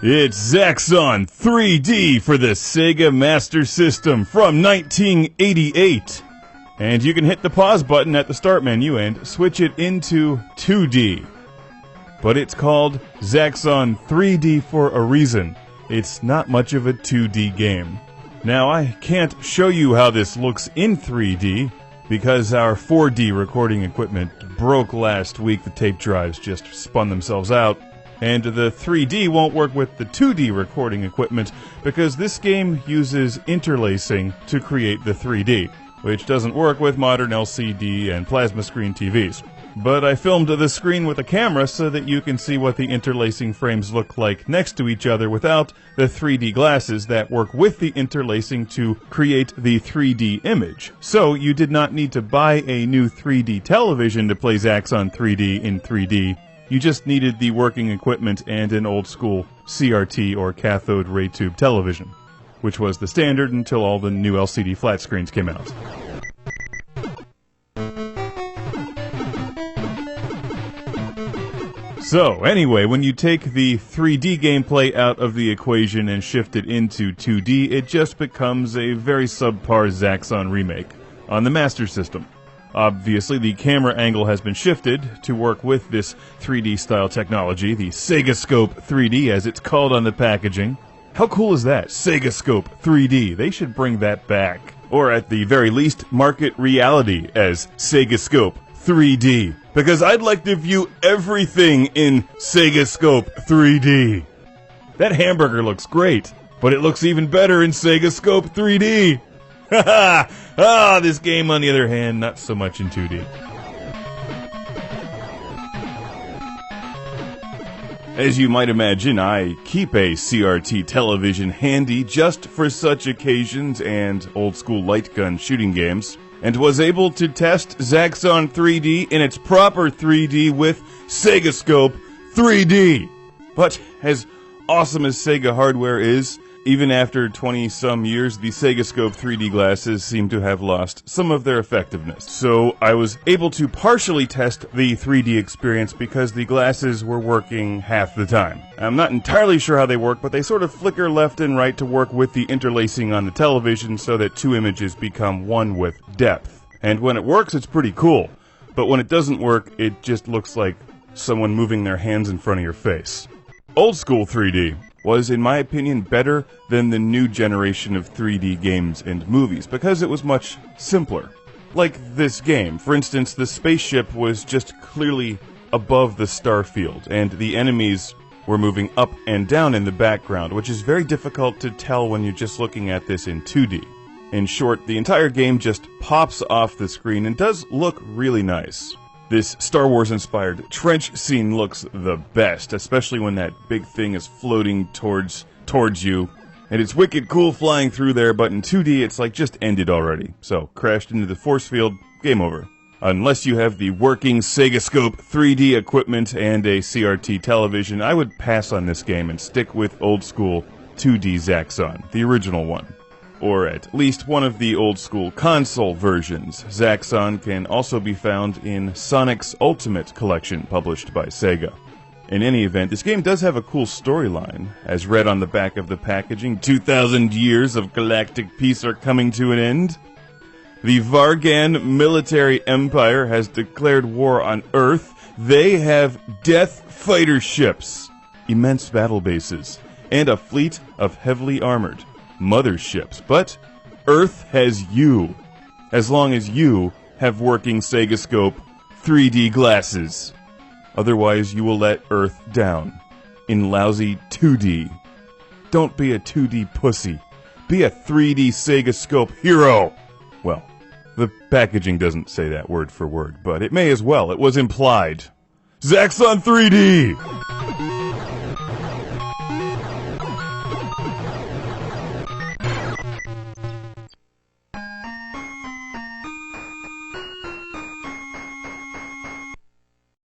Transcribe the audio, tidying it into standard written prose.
It's ZAXXON 3D for the Sega Master System from 1988. And you can hit the pause button at the start menu and switch it into 2D. But it's called ZAXXON 3D for a reason. It's not much of a 2D game. Now, I can't show you how this looks in 3D because our 4D recording equipment broke last week. The tape drives just spun themselves out. And the 3D won't work with the 2D recording equipment because this game uses interlacing to create the 3D, which doesn't work with modern LCD and plasma screen TVs. But I filmed the screen with a camera so that you can see what the interlacing frames look like next to each other without the 3D glasses that work with the interlacing to create the 3D image. So you did not need to buy a new 3D television to play ZAXXON 3D in 3D. You just needed the working equipment and an old-school CRT or cathode ray tube television, which was the standard until all the new LCD flat screens came out. So, anyway, when you take the 3D gameplay out of the equation and shift it into 2D, it just becomes a very subpar ZAXXON remake on the Master System. Obviously, the camera angle has been shifted to work with this 3D style technology, the Sega Scope 3D as it's called on the packaging. How cool is that? Sega Scope 3D. They should bring that back. Or at the very least, market reality as Sega Scope 3D. Because I'd like to view everything in Sega Scope 3D. That hamburger looks great, but it looks even better in Sega Scope 3D. Haha! This game, on the other hand, not so much in 2D. As you might imagine, I keep a CRT television handy just for such occasions and old-school light gun shooting games, and was able to test ZAXXON 3D in its proper 3D with Sega Scope 3D. But as awesome as Sega hardware is, even after 20-some years, the Sega Scope 3D glasses seem to have lost some of their effectiveness. So I was able to partially test the 3D experience because the glasses were working half the time. I'm not entirely sure how they work, but they sort of flicker left and right to work with the interlacing on the television so that two images become one with depth. And when it works, it's pretty cool. But when it doesn't work, it just looks like someone moving their hands in front of your face. Old school 3D was, in my opinion, better than the new generation of 3D games and movies, because it was much simpler. Like this game, for instance, the spaceship was just clearly above the starfield, and the enemies were moving up and down in the background, which is very difficult to tell when you're just looking at this in 2D. In short, the entire game just pops off the screen and does look really nice. This Star Wars-inspired trench scene looks the best, especially when that big thing is floating towards you. And it's wicked cool flying through there, but in 2D it's like just ended already. So, crashed into the force field, game over. Unless you have the working Sega Scope 3D equipment and a CRT television, I would pass on this game and stick with old school 2D ZAXXON, the original one. Or at least one of the old-school console versions. ZAXXON can also be found in Sonic's Ultimate Collection, published by Sega. In any event, this game does have a cool storyline. As read on the back of the packaging, 2,000 years of galactic peace are coming to an end. The Vargan military empire has declared war on Earth. They have death fighter ships, immense battle bases, and a fleet of heavily armored motherships, but Earth has you, as long as you have working Sega Scope 3D glasses. Otherwise, you will let Earth down in lousy 2D. Don't be a 2D pussy. Be a 3D Sega Scope hero. Well, the packaging doesn't say that word for word, but it may as well. It was implied. ZAXXON 3D!